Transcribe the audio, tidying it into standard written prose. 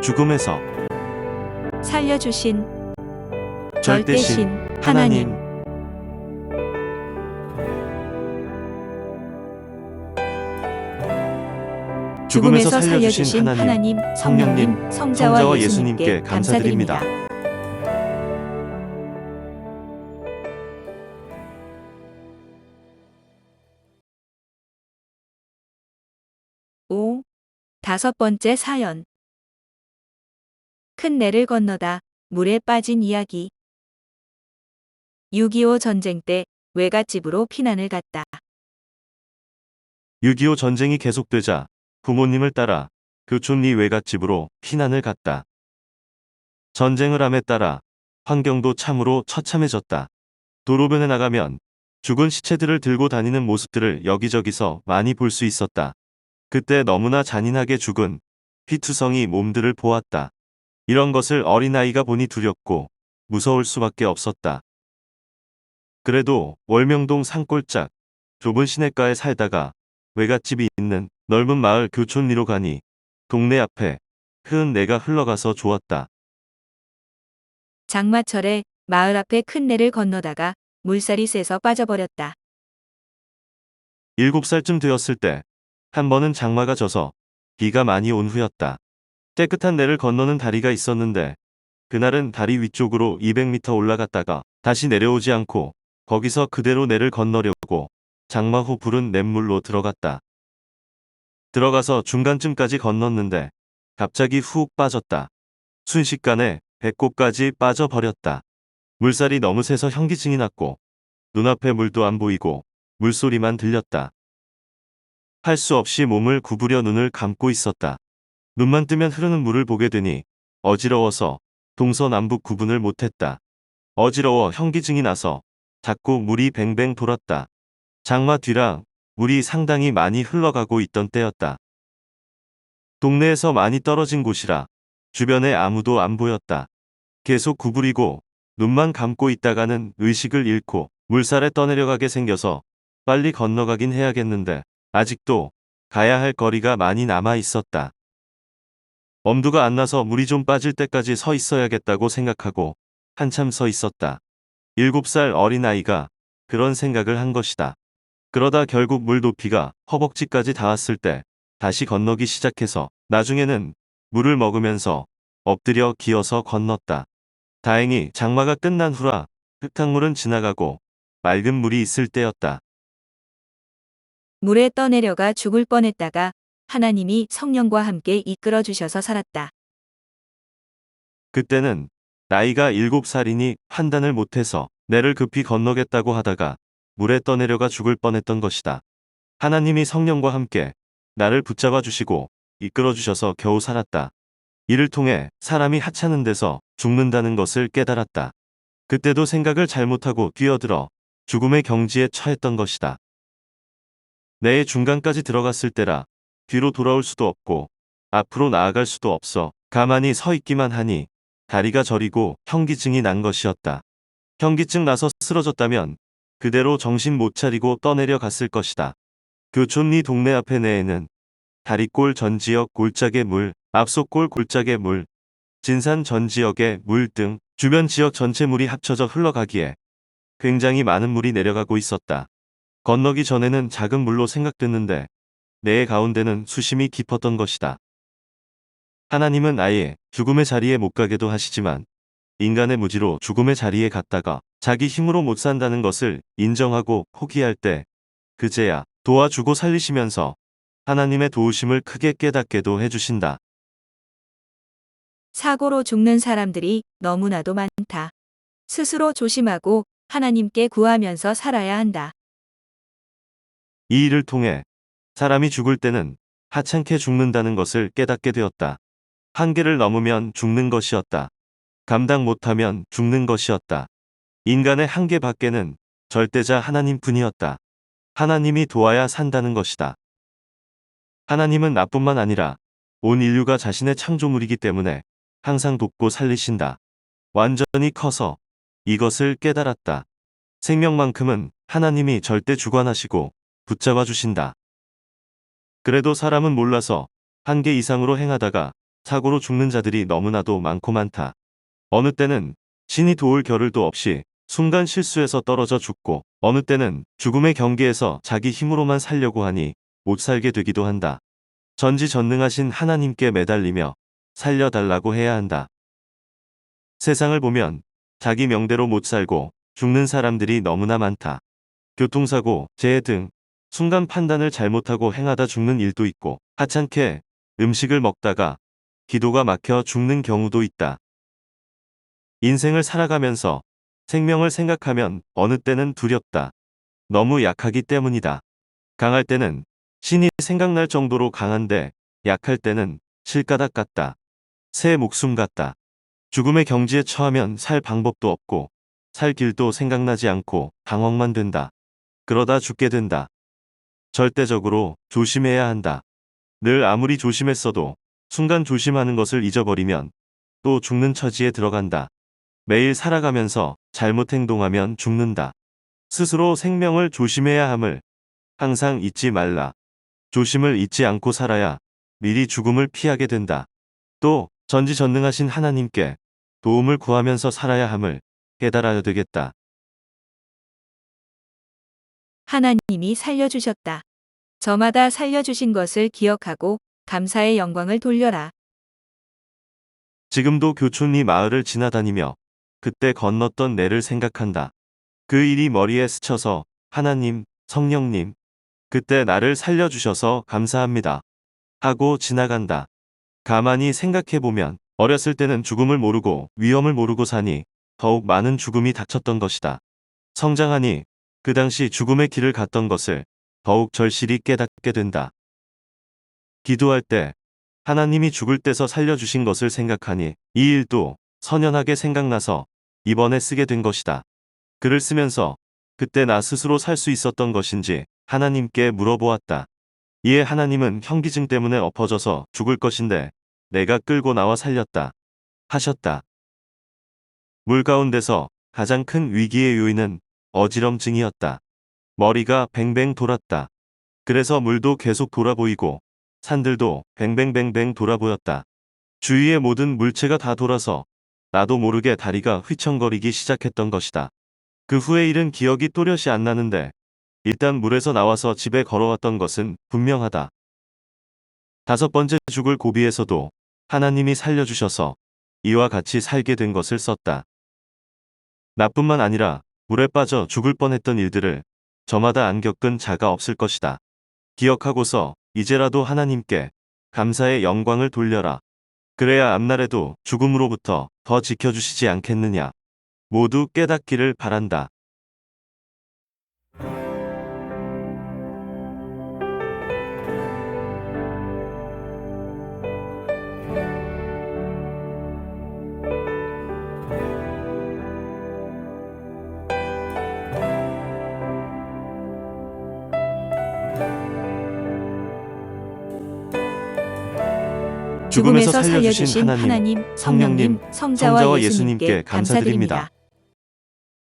죽음에서 살려주신 절대신 하나님. 죽음에서 살려주신 하나님, 성령님, 성자와 예수님께 감사드립니다. 5. 다섯 번째 사연. 큰 내를 건너다 물에 빠진 이야기. 6.25 전쟁 때 외갓집으로 피난을 갔다. 6.25 전쟁이 계속되자 부모님을 따라 교촌리 외갓집으로 피난을 갔다. 전쟁을 함에 따라 환경도 참으로 처참해졌다. 도로변에 나가면 죽은 시체들을 들고 다니는 모습들을 여기저기서 많이 볼 수 있었다. 그때 너무나 잔인하게 죽은 피투성이 몸들을 보았다. 이런 것을 어린아이가 보니 두렵고 무서울 수밖에 없었다. 그래도 월명동 산골짝 좁은 시냇가에 살다가 외갓집이 있는 넓은 마을 교촌리로 가니 동네 앞에 흐은 내가 흘러가서 좋았다. 장마철에 마을 앞에 큰 내를 건너다가 물살이 세서 빠져버렸다. 7살쯤 되었을 때 한 번은 장마가 져서 비가 많이 온 후였다. 깨끗한 내를 건너는 다리가 있었는데 그날은 다리 위쪽으로 200m 올라갔다가 다시 내려오지 않고 거기서 그대로 내를 건너려고 장마 후 부른 냇물로 들어갔다. 들어가서 중간쯤까지 건넜는데 갑자기 훅 빠졌다. 순식간에 배꼽까지 빠져버렸다. 물살이 너무 세서 현기증이 났고 눈앞에 물도 안 보이고 물소리만 들렸다. 할 수 없이 몸을 구부려 눈을 감고 있었다. 눈만 뜨면 흐르는 물을 보게 되니 어지러워서 동서남북 구분을 못했다. 어지러워 현기증이 나서 자꾸 물이 뱅뱅 돌았다. 장마 뒤라 물이 상당히 많이 흘러가고 있던 때였다. 동네에서 많이 떨어진 곳이라 주변에 아무도 안 보였다. 계속 구부리고 눈만 감고 있다가는 의식을 잃고 물살에 떠내려가게 생겨서 빨리 건너가긴 해야겠는데 아직도 가야 할 거리가 많이 남아 있었다. 엄두가 안 나서 물이 좀 빠질 때까지 서 있어야겠다고 생각하고 한참 서 있었다. 7살 어린아이가 그런 생각을 한 것이다. 그러다 결국 물 높이가 허벅지까지 닿았을 때 다시 건너기 시작해서 나중에는 물을 먹으면서 엎드려 기어서 건넜다. 다행히 장마가 끝난 후라 흙탕물은 지나가고 맑은 물이 있을 때였다. 물에 떠내려가 죽을 뻔했다가 하나님이 성령과 함께 이끌어 주셔서 살았다. 그때는 나이가 7살이니 판단을 못해서 내를 급히 건너겠다고 하다가 물에 떠내려가 죽을 뻔했던 것이다. 하나님이 성령과 함께 나를 붙잡아 주시고 이끌어 주셔서 겨우 살았다. 이를 통해 사람이 하찮은 데서 죽는다는 것을 깨달았다. 그때도 생각을 잘못하고 뛰어들어 죽음의 경지에 처했던 것이다. 내의 중간까지 들어갔을 때라 뒤로 돌아올 수도 없고 앞으로 나아갈 수도 없어 가만히 서 있기만 하니 다리가 저리고 현기증이 난 것이었다. 현기증 나서 쓰러졌다면 그대로 정신 못 차리고 떠내려 갔을 것이다. 교촌리 동네 앞에 내에는 다리골 전 지역 골짜기 물, 앞속골 골짜기 물, 진산 전 지역의 물 등 주변 지역 전체 물이 합쳐져 흘러가기에 굉장히 많은 물이 내려가고 있었다. 건너기 전에는 작은 물로 생각됐는데 내의 가운데는 수심이 깊었던 것이다. 하나님은 아예 죽음의 자리에 못 가게도 하시지만 인간의 무지로 죽음의 자리에 갔다가 자기 힘으로 못 산다는 것을 인정하고 포기할 때 그제야 도와주고 살리시면서 하나님의 도우심을 크게 깨닫게도 해주신다. 사고로 죽는 사람들이 너무나도 많다. 스스로 조심하고 하나님께 구하면서 살아야 한다. 이 일을 통해 사람이 죽을 때는 하찮게 죽는다는 것을 깨닫게 되었다. 한계를 넘으면 죽는 것이었다. 감당 못하면 죽는 것이었다. 인간의 한계 밖에는 절대자 하나님뿐이었다. 하나님이 도와야 산다는 것이다. 하나님은 나뿐만 아니라 온 인류가 자신의 창조물이기 때문에 항상 돕고 살리신다. 완전히 커서 이것을 깨달았다. 생명만큼은 하나님이 절대 주관하시고 붙잡아 주신다. 그래도 사람은 몰라서 한계 이상으로 행하다가 사고로 죽는 자들이 너무나도 많고 많다. 어느 때는 신이 도울 겨를도 없이 순간 실수해서 떨어져 죽고, 어느 때는 죽음의 경계에서 자기 힘으로만 살려고 하니 못 살게 되기도 한다. 전지전능하신 하나님께 매달리며 살려달라고 해야 한다. 세상을 보면 자기 명대로 못 살고 죽는 사람들이 너무나 많다. 교통사고, 재해 등 순간 판단을 잘못하고 행하다 죽는 일도 있고, 하찮게 음식을 먹다가 기도가 막혀 죽는 경우도 있다. 인생을 살아가면서 생명을 생각하면 어느 때는 두렵다. 너무 약하기 때문이다. 강할 때는 신이 생각날 정도로 강한데, 약할 때는 실가닥 같다. 새 목숨 같다. 죽음의 경지에 처하면 살 방법도 없고 살 길도 생각나지 않고 방황만 된다. 그러다 죽게 된다. 절대적으로 조심해야 한다. 늘 아무리 조심했어도 순간 조심하는 것을 잊어버리면 또 죽는 처지에 들어간다. 매일 살아가면서 잘못 행동하면 죽는다. 스스로 생명을 조심해야 함을 항상 잊지 말라. 조심을 잊지 않고 살아야 미리 죽음을 피하게 된다. 또 전지전능하신 하나님께 도움을 구하면서 살아야 함을 깨달아야 되겠다. 하나님이 살려주셨다. 저마다 살려주신 것을 기억하고 감사의 영광을 돌려라. 지금도 교촌리 마을을 지나다니며 그때 건넜던 내를 생각한다. 그 일이 머리에 스쳐서 하나님, 성령님, 그때 나를 살려주셔서 감사합니다 하고 지나간다. 가만히 생각해보면 어렸을 때는 죽음을 모르고 위험을 모르고 사니 더욱 많은 죽음이 닥쳤던 것이다. 성장하니 그 당시 죽음의 길을 갔던 것을 더욱 절실히 깨닫게 된다. 기도할 때 하나님이 죽을 때서 살려주신 것을 생각하니 이 일도 선연하게 생각나서 이번에 쓰게 된 것이다. 글을 쓰면서 그때 나 스스로 살 수 있었던 것인지 하나님께 물어보았다. 이에 하나님은 현기증 때문에 엎어져서 죽을 것인데 내가 끌고 나와 살렸다 하셨다. 물 가운데서 가장 큰 위기의 요인은 어지럼증이었다. 머리가 뱅뱅 돌았다. 그래서 물도 계속 돌아 보이고 산들도 뱅뱅뱅뱅 돌아 보였다. 주위의 모든 물체가 다 돌아서 나도 모르게 다리가 휘청거리기 시작했던 것이다. 그 후의 일은 기억이 또렷이 안 나는데 일단 물에서 나와서 집에 걸어왔던 것은 분명하다. 5번째 죽을 고비에서도 하나님이 살려주셔서 이와 같이 살게 된 것을 썼다. 나뿐만 아니라 물에 빠져 죽을 뻔했던 일들을 저마다 안 겪은 자가 없을 것이다. 기억하고서 이제라도 하나님께 감사의 영광을 돌려라. 그래야 앞날에도 죽음으로부터 더 지켜주시지 않겠느냐. 모두 깨닫기를 바란다. 죽음에서 살려주신 하나님, 성령님, 성자와 성자와 예수님께 감사드립니다.